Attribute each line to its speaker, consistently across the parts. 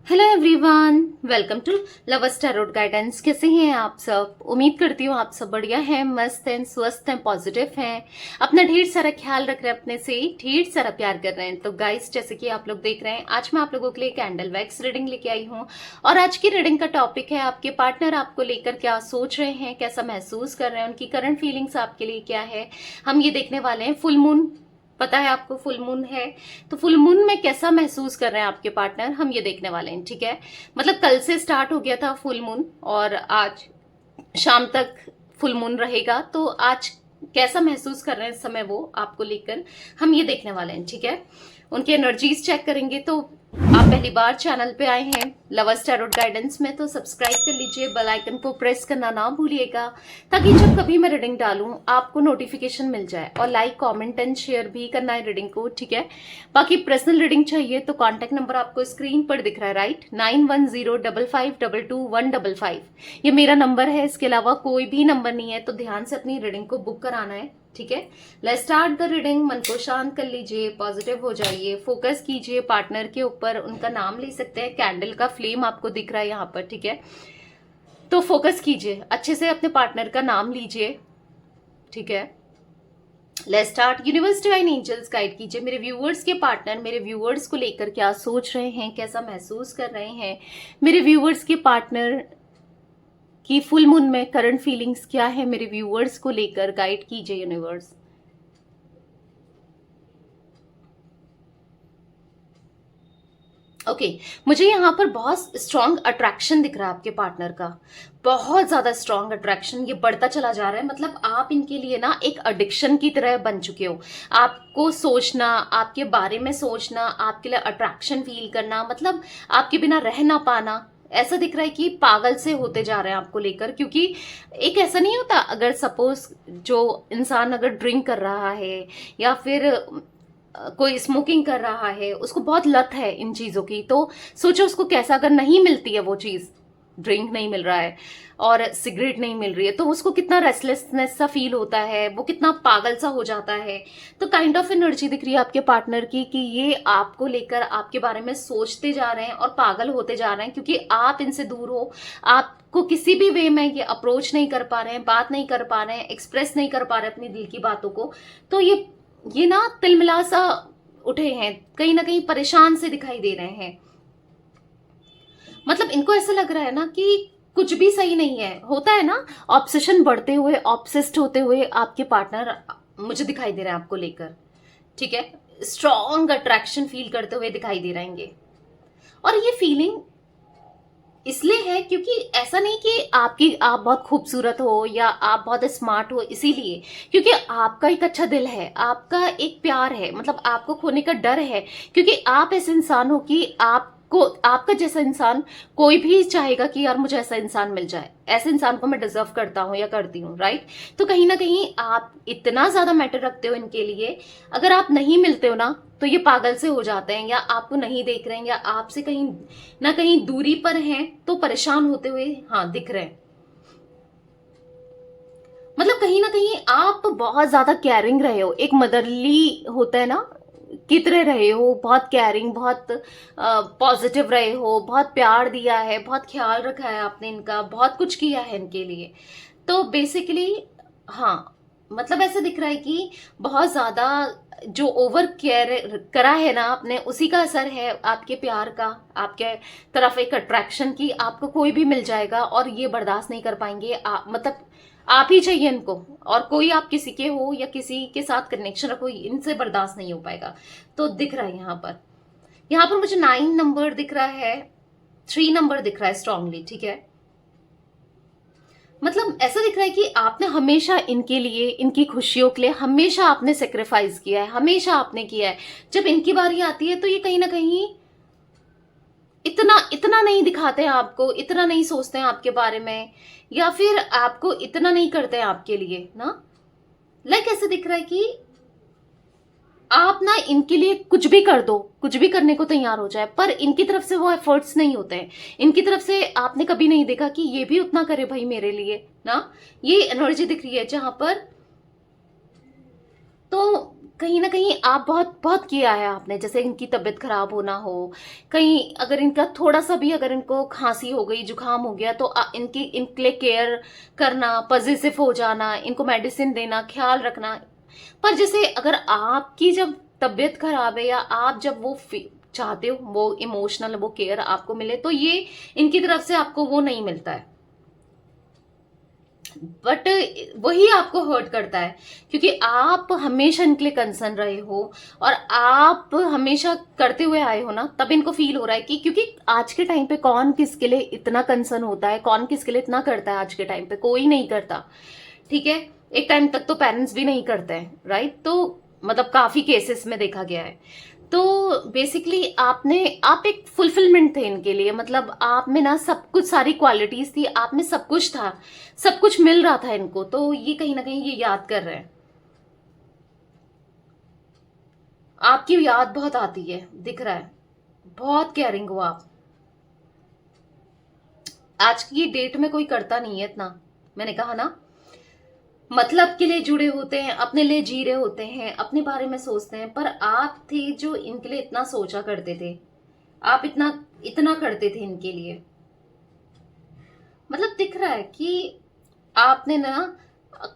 Speaker 1: Hello everyone, welcome to lovers tarot guidance. कैसे हैं आप सब? उम्मीद करती हूँ आप सब बढ़िया हैं, मस्त हैं, स्वस्थ हैं, पॉजिटिव हैं, अपना ढेर सारा ख्याल रख रहे हैं, अपने से ढेर सारा प्यार कर रहे हैं। तो गाइस, जैसे कि आप लोग देख रहे हैं, आज मैं आप लोगों के लिए कैंडल वैक्स रीडिंग लेके आई हूँ। और आज की रीडिंग का टॉपिक है आपके पार्टनर आपको लेकर क्या सोच रहे हैं, कैसा महसूस कर रहे हैं, उनकी करंट फीलिंग्स आपके लिए क्या है, हम ये देखने वाले हैं। फुल मून, पता है आपको फुल मून है, तो फुल मून में कैसा महसूस कर रहे हैं आपके पार्टनर, हम ये देखने वाले हैं। ठीक है, मतलब कल से स्टार्ट हो गया था फुल मून और आज शाम तक फुल मून रहेगा, तो आज कैसा महसूस कर रहे हैं इस समय वो आपको लेकर, हम ये देखने वाले हैं। ठीक है, उनकी एनर्जीज चेक करेंगे। तो आप पहली बार चैनल पे आए हैं लवर्स टैरोट गाइडेंस में, तो सब्सक्राइब कर लीजिए, बेल आइकन को प्रेस करना ना भूलिएगा, ताकि जब कभी मैं रीडिंग डालूं आपको नोटिफिकेशन मिल जाए। और लाइक, कमेंट एंड शेयर भी करना है रीडिंग को। ठीक है, बाकी पर्सनल रीडिंग चाहिए तो कॉन्टेक्ट नंबर आपको स्क्रीन पर दिख रहा है, राइट? 9105522155, ये मेरा नंबर है। इसके अलावा कोई भी नंबर नहीं है, तो ध्यान से अपनी रीडिंग को बुक कराना है। ठीक है, लेट्स स्टार्ट द रीडिंग। मन को शांत कर लीजिए, पॉजिटिव हो जाइए, फोकस कीजिए पार्टनर के ऊपर। उनका नाम ले सकते हैं, कैंडल का फ्लेम आपको दिख रहा है यहाँ पर। ठीक है, तो फोकस कीजिए, अच्छे से अपने पार्टनर का नाम लीजिए। ठीक है, let's start. Universe, divine angels guide कीजिए मेरे व्यूअर्स के पार्टनर, मेरे व्यूअर्स को लेकर क्या सोच रहे हैं, कैसा महसूस कर रहे हैं। मेरे व्यूअर्स के पार्टनर कि फुल मून में करंट फीलिंग्स क्या है, मेरे व्यूअर्स को लेकर गाइड कीजिए यूनिवर्स। ओके, मुझे यहाँ पर बहुत स्ट्रांग अट्रैक्शन दिख रहा है आपके पार्टनर का, बहुत ज्यादा स्ट्रांग अट्रैक्शन, ये बढ़ता चला जा रहा है। मतलब आप इनके लिए ना एक एडिक्शन की तरह बन चुके हो। आपको सोचना, आपके बारे में सोचना, आपके लिए अट्रैक्शन फील करना, मतलब आपके बिना रह ना पाना, ऐसा दिख रहा है कि पागल से होते जा रहे हैं आपको लेकर। क्योंकि एक ऐसा नहीं होता, अगर सपोज जो इंसान अगर ड्रिंक कर रहा है या फिर कोई स्मोकिंग कर रहा है, उसको बहुत लत है इन चीजों की, तो सोचो उसको कैसा, अगर नहीं मिलती है वो चीज, ड्रिंक नहीं मिल रहा है और सिगरेट नहीं मिल रही है, तो उसको कितना रेस्टलेसनेस सा फील होता है, वो कितना पागल सा हो जाता है। तो काइंड ऑफ एनर्जी दिख रही है आपके पार्टनर की कि ये आपको लेकर आपके बारे में सोचते जा रहे हैं और पागल होते जा रहे हैं, क्योंकि आप इनसे दूर हो। आपको किसी भी वे में ये अप्रोच नहीं कर पा रहे हैं, बात नहीं कर पा रहे हैं, एक्सप्रेस नहीं कर पा रहे अपनी दिल की बातों को। तो ये ना तिलमिला सा उठे हैं, कहीं ना कहीं परेशान से दिखाई दे रहे हैं। मतलब इनको ऐसा लग रहा है ना कि कुछ भी सही नहीं है, होता है ना, ऑब्सेशन बढ़ते हुए, ऑब्सेस्ड होते हुए आपके पार्टनर मुझे दिखाई दे रहे हैं आपको लेकर। ठीक है, स्ट्रॉन्ग अट्रैक्शन फील करते हुए दिखाई दे रहेंगे। और ये फीलिंग इसलिए है क्योंकि ऐसा नहीं कि आप बहुत खूबसूरत हो या आप बहुत स्मार्ट हो इसीलिए, क्योंकि आपका एक अच्छा दिल है, आपका एक प्यार है, मतलब आपको खोने का डर है। क्योंकि आप ऐसे इंसान हो कि आपको, आपका जैसा इंसान कोई भी चाहेगा कि यार मुझे ऐसा इंसान मिल जाए, ऐसे इंसान को मैं डिजर्व करता हूं या करती हूँ, राइट? तो कहीं ना कहीं आप इतना ज्यादा मैटर रखते हो इनके लिए। अगर आप नहीं मिलते हो ना, तो ये पागल से हो जाते हैं, या आपको नहीं देख रहे हैं, या आपसे कहीं ना कहीं दूरी पर हैं, तो परेशान होते हुए हाँ दिख रहे हैं। मतलब कहीं ना कहीं आप बहुत ज्यादा केयरिंग रहे हो, एक मदरली होता है ना, की तरह रहे हो, बहुत केयरिंग, बहुत पॉजिटिव रहे हो, बहुत प्यार दिया है, बहुत ख्याल रखा है आपने इनका, बहुत कुछ किया है इनके लिए। तो बेसिकली हाँ, मतलब ऐसा दिख रहा है कि बहुत ज्यादा जो ओवर केयर करा है ना आपने, उसी का असर है आपके प्यार का, आपके तरफ एक अट्रैक्शन की। आपको कोई भी मिल जाएगा और ये बर्दाश्त नहीं कर पाएंगे, मतलब आप ही चाहिए इनको। और कोई आप किसी के हो या किसी के साथ कनेक्शन रखो, इनसे बर्दाश्त नहीं हो पाएगा। तो दिख रहा है यहाँ पर मुझे 9 नंबर दिख रहा है, 3 नंबर दिख रहा है स्ट्रांगली। ठीक है, मतलब ऐसा दिख रहा है कि आपने हमेशा इनके लिए, इनकी खुशियों के लिए हमेशा आपने सेक्रीफाइस किया है, हमेशा आपने किया है। जब इनकी बारी आती है तो ये कहीं ना कहीं इतना इतना नहीं दिखाते हैं आपको, इतना नहीं सोचते हैं आपके बारे में, या फिर आपको इतना नहीं करते हैं आपके लिए ना। लाइक ऐसे दिख रहा है कि आप ना इनके लिए कुछ भी कर दो, कुछ भी करने को तैयार हो जाए, पर इनकी तरफ से वो एफर्ट्स नहीं होते हैं। इनकी तरफ से आपने कभी नहीं देखा कि ये भी उतना करे भाई मेरे लिए ना। ये एनर्जी दिख रही है जहां पर, तो कहीं ना कहीं आप बहुत बहुत किया है आपने, जैसे इनकी तबीयत खराब होना हो, कहीं अगर इनका थोड़ा सा भी अगर इनको खांसी हो गई, जुकाम हो गया, तो इनकी इनके लिए केयर करना, पॉजिटिव हो जाना, इनको मेडिसिन देना, ख्याल रखना। पर जैसे अगर आपकी जब तबीयत खराब है या आप जब वो चाहते हो वो इमोशनल वो केयर आपको मिले, तो ये इनकी तरफ से आपको वो नहीं मिलता है। बट वही आपको हर्ट करता है, क्योंकि आप हमेशा इनके लिए कंसर्न रहे हो और आप हमेशा करते हुए आए हो ना, तब इनको फील हो रहा है कि क्योंकि आज के टाइम पे कौन किसके लिए इतना कंसर्न होता है, कौन किसके लिए इतना करता है, आज के टाइम पे कोई नहीं करता। ठीक है, एक टाइम तक तो पेरेंट्स भी नहीं करते हैं, राइट? तो मतलब काफी केसेस में देखा गया है। तो बेसिकली आप एक फुलफिलमेंट थे इनके लिए, मतलब आप में ना सब कुछ, सारी क्वालिटीज थी, आप में सब कुछ था, सब कुछ मिल रहा था इनको, तो ये कहीं ना कहीं ये याद कर रहे हैं। आपकी याद बहुत आती है, दिख रहा है, बहुत केयरिंग हो आप। आज की डेट में कोई करता नहीं है इतना, मैंने कहा ना, मतलब के लिए जुड़े होते हैं, अपने लिए जी रहे होते हैं, अपने बारे में सोचते हैं। पर आप थे जो इनके लिए इतना सोचा करते थे, आप इतना इतना करते थे इनके लिए। मतलब दिख रहा है कि आपने ना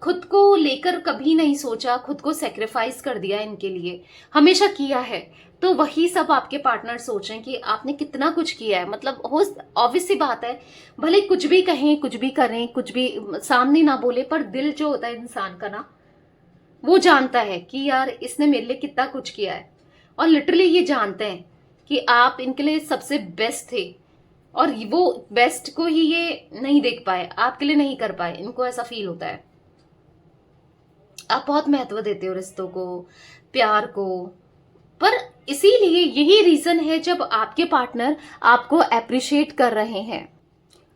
Speaker 1: खुद को लेकर कभी नहीं सोचा, खुद को सेक्रीफाइस कर दिया इनके लिए, हमेशा किया है। तो वही सब आपके पार्टनर सोचें कि आपने कितना कुछ किया है। मतलब हो, ऑब्वियस सी बात है, भले कुछ भी कहें, कुछ भी करें, कुछ भी सामने ना बोले, पर दिल जो होता है इंसान का ना, वो जानता है कि यार इसने मेरे लिए कितना कुछ किया है। और लिटरली ये जानते हैं कि आप इनके लिए सबसे बेस्ट थे, और वो बेस्ट को ही ये नहीं देख पाए, आपके लिए नहीं कर पाए, इनको ऐसा फील होता है। आप बहुत महत्व देते हो रिश्तों को, प्यार को, पर इसीलिए यही रीजन है जब आपके पार्टनर आपको अप्रिशिएट कर रहे हैं,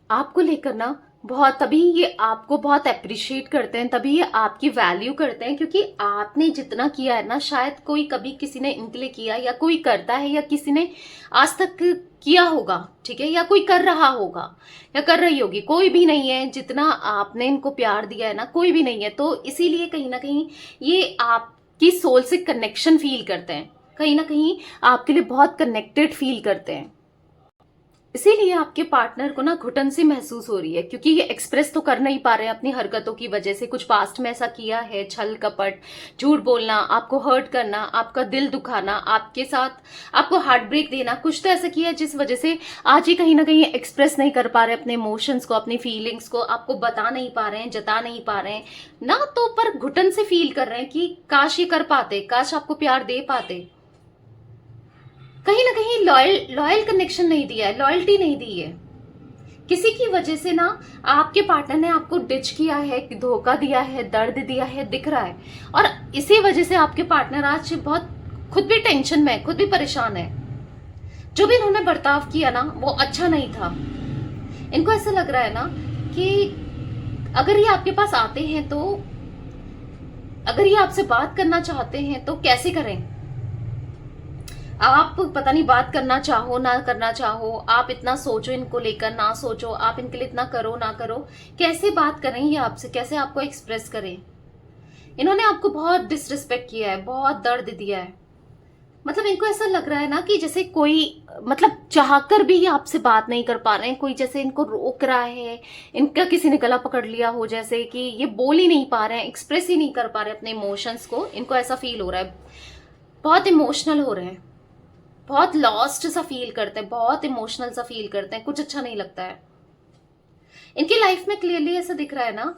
Speaker 1: आपको लेकर ना बहुत, तभी ये आपको बहुत अप्रिशिएट करते हैं, तभी ये आपकी वैल्यू करते हैं, क्योंकि आपने जितना किया है ना, शायद कोई कभी किसी ने इनके लिए किया, या कोई करता है, या किसी ने आज तक किया होगा, ठीक है, या कोई कर रहा होगा या कर रही होगी, कोई भी नहीं है जितना आपने इनको प्यार दिया है ना, कोई भी नहीं है। तो इसीलिए कहीं ना कहीं ये आपकी सोल से कनेक्शन फील करते हैं, कहीं ना कहीं आपके लिए बहुत कनेक्टेड फील करते हैं। इसीलिए आपके पार्टनर को ना घुटन सी महसूस हो रही है, क्योंकि ये एक्सप्रेस तो कर नहीं पा रहे हैं अपनी हरकतों की वजह से। कुछ पास्ट में ऐसा किया है, छल कपट, झूठ बोलना, आपको हर्ट करना, आपका दिल दुखाना, आपके साथ आपको हार्ट ब्रेक देना, कुछ तो ऐसा किया है जिस वजह से आज ये कहीं ना कहीं एक्सप्रेस नहीं कर पा रहे अपने इमोशंस को, अपनी फीलिंग्स को, आपको बता नहीं पा रहे हैं, जता नहीं पा रहे हैं ना। तो पर घुटन से फील कर रहे हैं कि काश ये कर पाते, काश आपको प्यार दे पाते। कहीं ना कहीं लॉयल कनेक्शन नहीं दिया है, लॉयल्टी नहीं दी है किसी की वजह से ना। आपके पार्टनर ने आपको डिच किया है, धोखा दिया है, दर्द दिया है, दिख रहा है। और इसी वजह से आपके पार्टनर आज बहुत खुद भी टेंशन में है, खुद भी परेशान है। जो भी इन्होंने बर्ताव किया ना, वो अच्छा नहीं था। इनको ऐसा लग रहा है ना कि अगर ये आपके पास आते हैं, तो अगर ये आपसे बात करना चाहते हैं तो कैसे करें। आप पता नहीं बात करना चाहो ना करना चाहो, आप इतना सोचो इनको लेकर, ना सोचो, आप इनके लिए इतना करो ना करो, कैसे बात करें ये आपसे, कैसे आपको एक्सप्रेस करें। इन्होंने आपको बहुत डिसरिस्पेक्ट किया है, बहुत दर्द दिया है। मतलब इनको ऐसा लग रहा है ना कि जैसे कोई, मतलब चाहकर भी ये आपसे बात नहीं कर पा रहे हैं, कोई जैसे इनको रोक रहा है, इनका किसी ने गला पकड़ लिया हो, जैसे कि ये बोल ही नहीं पा रहे हैं, एक्सप्रेस ही नहीं कर पा रहे अपने इमोशंस को। इनको ऐसा फील हो रहा है, बहुत इमोशनल हो रहे हैं, बहुत लॉस्ट सा फील करते हैं, बहुत इमोशनल सा फील करते हैं, कुछ अच्छा नहीं लगता है इनकी लाइफ में। क्लियरली ऐसा दिख रहा है ना,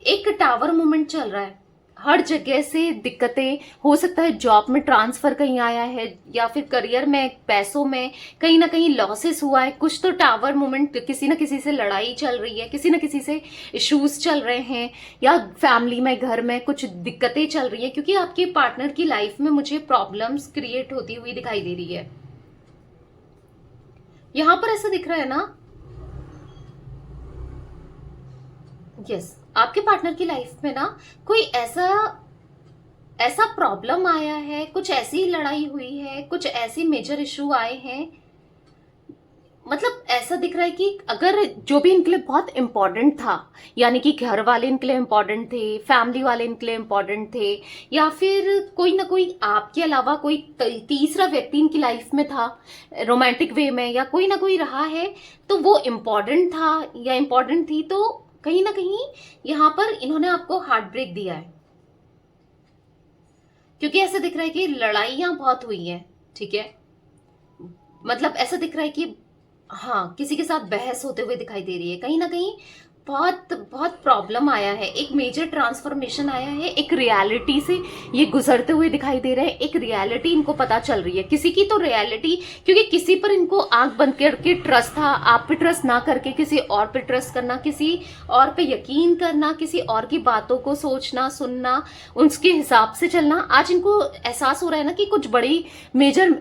Speaker 1: एक टावर मूवमेंट चल रहा है, हर जगह से दिक्कतें। हो सकता है जॉब में ट्रांसफर कहीं आया है, या फिर करियर में, पैसों में कहीं ना कहीं लॉसेस हुआ है, कुछ तो टावर मूवमेंट, किसी ना किसी से लड़ाई चल रही है, किसी ना किसी से इश्यूज चल रहे हैं, या फैमिली में, घर में कुछ दिक्कतें चल रही है, क्योंकि आपके पार्टनर की लाइफ में मुझे प्रॉब्लम्स क्रिएट होती हुई दिखाई दे रही है। यहां पर ऐसा दिख रहा है ना, यस, आपके पार्टनर की लाइफ में ना कोई ऐसा ऐसा प्रॉब्लम आया है, कुछ ऐसी लड़ाई हुई है, कुछ ऐसी मेजर इशू आए हैं, मतलब ऐसा दिख रहा है कि अगर जो भी इनके लिए बहुत इंपॉर्टेंट था, यानी कि घर वाले इनके लिए इंपॉर्टेंट थे, फैमिली वाले इनके लिए इंपॉर्टेंट थे, या फिर कोई ना कोई आपके अलावा कोई तीसरा व्यक्ति इनकी लाइफ में था रोमांटिक वे में, या कोई ना कोई रहा है, तो वो इम्पॉर्टेंट था या इम्पॉर्टेंट थी, तो कहीं ना कहीं यहाँ पर इन्होंने आपको हार्ट ब्रेक दिया है। क्योंकि ऐसा दिख रहा है कि लड़ाइयां बहुत हुई हैं, ठीक है। मतलब ऐसा दिख रहा है कि हाँ, किसी के साथ बहस होते हुए दिखाई दे रही है। कहीं ना कहीं बहुत बहुत प्रॉब्लम आया है, एक मेजर ट्रांसफॉर्मेशन आया है, एक रियलिटी से ये गुजरते हुए दिखाई दे रहे हैं। एक रियलिटी इनको पता चल रही है, किसी की तो रियलिटी, क्योंकि किसी पर इनको आंख बंद करके ट्रस्ट था, आप पे ट्रस्ट ना करके किसी और पे ट्रस्ट करना, किसी और पे यकीन करना, किसी और की बातों को सोचना सुनना, उसके हिसाब से चलना। आज इनको एहसास हो रहा है ना कि कुछ बड़ी मेजर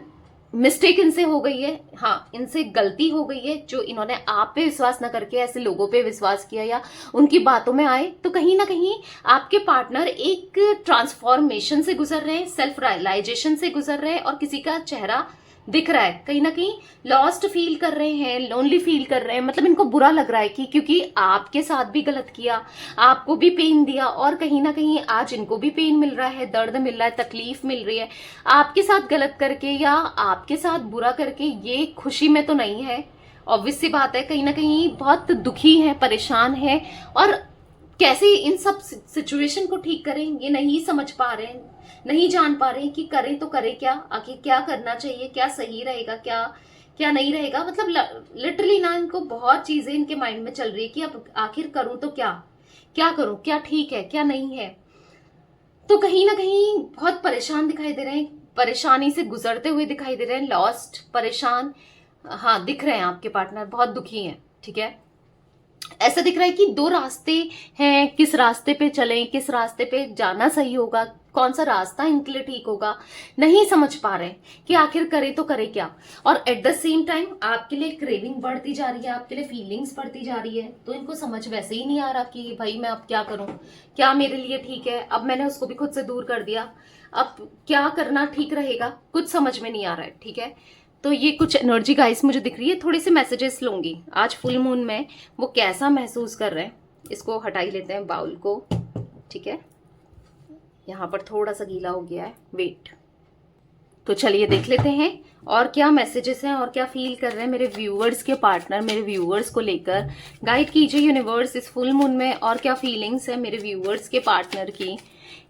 Speaker 1: मिस्टेक इनसे हो गई है। हाँ, इनसे गलती हो गई है, जो इन्होंने आप पे विश्वास न करके ऐसे लोगों पे विश्वास किया या उनकी बातों में आए। तो कहीं ना कहीं आपके पार्टनर एक ट्रांसफॉर्मेशन से गुजर रहे हैं, सेल्फ रियलाइजेशन से गुजर रहे हैं, और किसी का चेहरा दिख रहा है कहीं ना कहीं लॉस्ट फील कर रहे हैं, लोनली फील कर रहे हैं। मतलब इनको बुरा लग रहा है कि क्योंकि आपके साथ भी गलत किया, आपको भी पेन दिया, और कहीं ना कहीं आज इनको भी पेन मिल रहा है, दर्द मिल रहा है, तकलीफ मिल रही है। आपके साथ गलत करके या आपके साथ बुरा करके ये खुशी में तो नहीं है, ऑब्वियस सी बात है। कहीं ना कहीं बहुत दुखी है, परेशान है, और कैसे इन सब सिचुएशन को ठीक करें ये नहीं समझ पा रहे हैं, नहीं जान पा रहे हैं कि करें तो करें क्या, आखिर क्या करना चाहिए, क्या सही रहेगा, क्या क्या नहीं रहेगा। मतलब लिटरली ना इनको बहुत चीजें इनके माइंड में चल रही है कि अब आखिर करूं तो क्या, क्या करूं, क्या ठीक है क्या नहीं है। तो कहीं ना कहीं बहुत परेशान दिखाई दे रहे हैं, परेशानी से गुजरते हुए दिखाई दे रहे हैं, लॉस्ट, परेशान, हाँ दिख रहे हैं। आपके पार्टनर बहुत दुखी हैं, ठीक है। ऐसा दिख रहा है कि दो रास्ते हैं, किस रास्ते पे चलें, किस रास्ते पे जाना सही होगा, कौन सा रास्ता इनके लिए ठीक होगा, नहीं समझ पा रहे कि आखिर करे तो करे क्या। और एट द सेम टाइम आपके लिए क्रेविंग बढ़ती जा रही है, आपके लिए फीलिंग्स बढ़ती जा रही है। तो इनको समझ वैसे ही नहीं आ रहा कि भाई मैं अब क्या करूं, क्या मेरे लिए ठीक है। अब मैंने उसको भी खुद से दूर कर दिया, अब क्या करना ठीक रहेगा, कुछ समझ में नहीं आ रहा है, ठीक है। तो ये कुछ एनर्जी गाइस मुझे दिख रही है, थोड़े से मैसेजेस लूंगी आज फुल मून में, वो कैसा महसूस कर रहे हैं। इसको हटा ही लेते हैं बाउल को, ठीक है। यहाँ पर थोड़ा सा गीला हो गया है, वेट। तो चलिए देख लेते हैं और क्या मैसेजेस हैं और क्या फील कर रहे हैं मेरे व्यूअर्स के पार्टनर, मेरे व्यूअर्स को लेकर। गाइड कीजिए यूनिवर्स इस फुल मून में, और क्या फीलिंग्स है मेरे व्यूअर्स के पार्टनर की।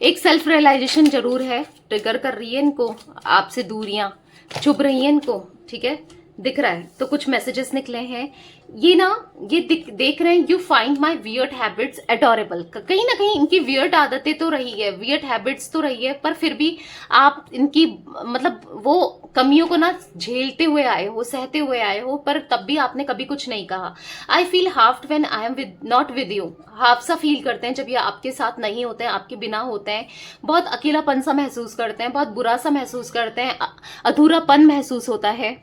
Speaker 1: एक सेल्फ रियलाइजेशन जरूर है, ट्रिगर कर रही है इनको, आपसे दूरियां चुभ रही है इनको, ठीक है, दिख रहा है। तो कुछ मैसेजेस निकले हैं, ये ना ये देख रहे हैं, you find my weird habits adorable. कहीं ना कहीं इनकी वियर्ड आदतें तो रही है, वियर्ड हैबिट्स तो रही है, पर फिर भी आप इनकी मतलब वो कमियों को ना झेलते हुए आए हो, सहते हुए आए हो, पर तब भी आपने कभी कुछ नहीं कहा। I feel halved when I am not with you. Half सा फील करते हैं जब ये आपके साथ नहीं होते हैं, आपके बिना होते हैं। बहुत अकेलापन सा महसूस करते हैं, बहुत बुरा सा महसूस करते हैं, अधूरापन महसूस होता है।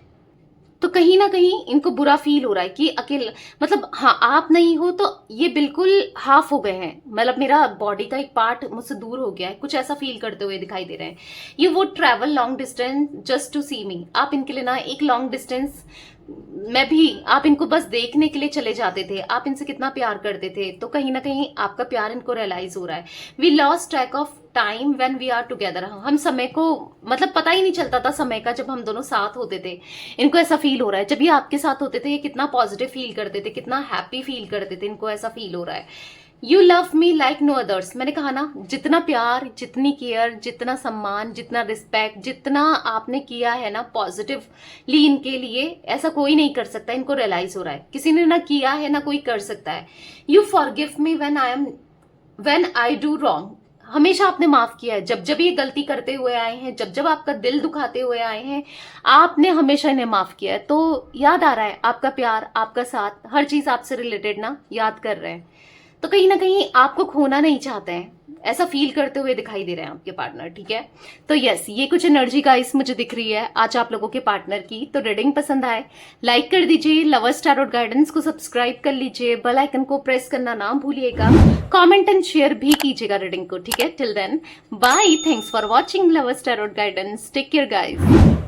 Speaker 1: तो कहीं ना कहीं इनको बुरा फील हो रहा है कि अकेले, मतलब हाँ आप नहीं हो तो ये बिल्कुल हाफ हो गए हैं, मतलब मेरा बॉडी का एक पार्ट मुझसे दूर हो गया है, कुछ ऐसा फील करते हुए दिखाई दे रहे हैं। You would travel long distance just to see me. आप इनके लिए ना एक लॉन्ग डिस्टेंस में भी आप इनको बस देखने के लिए चले जाते थे, आप इनसे कितना प्यार करते थे। तो कहीं ना कहीं आपका प्यार इनको रियलाइज हो रहा है। We lost track of time when we are together. हम समय को मतलब पता ही नहीं चलता था समय का जब हम दोनों साथ होते थे। इनको ऐसा फील हो रहा है जब ये आपके साथ होते थे, ये कितना पॉजिटिव फील करते थे, कितना हैप्पी फील करते थे, इनको ऐसा फील हो रहा है। You love me like no others. मैंने कहा ना, जितना प्यार, जितनी केयर, जितना सम्मान, जितना रिस्पेक्ट, जितना आपने किया है ना पॉजिटिवली इनके लिए, ऐसा कोई नहीं कर सकता। इनको रियलाइज हो रहा है किसी ने ना किया है, ना कोई कर सकता है। You forgive me when I do wrong. हमेशा आपने माफ किया है, जब जब ये गलती करते हुए आए हैं, जब जब आपका दिल दुखाते हुए आए हैं, आपने हमेशा इन्हें माफ किया है। तो याद आ रहा है आपका प्यार, आपका साथ, हर चीज आपसे रिलेटेड ना याद कर रहे हैं। तो कहीं ना कहीं आपको खोना नहीं चाहते हैं, ऐसा फील करते हुए दिखाई दे रहे हैं आपके पार्टनर, ठीक है। तो यस, ये कुछ एनर्जी गाइस मुझे दिख रही है आज आप लोगों के पार्टनर की। तो रीडिंग पसंद आए लाइक कर दीजिए, लवर्स टैरोट गाइडेंस को सब्सक्राइब कर लीजिए, बेल आइकन को प्रेस करना ना भूलिएगा, कमेंट एंड शेयर भी कीजिएगा रीडिंग को, ठीक है। Till then bye, thanks for watching lovers tarot guidance, take care guys.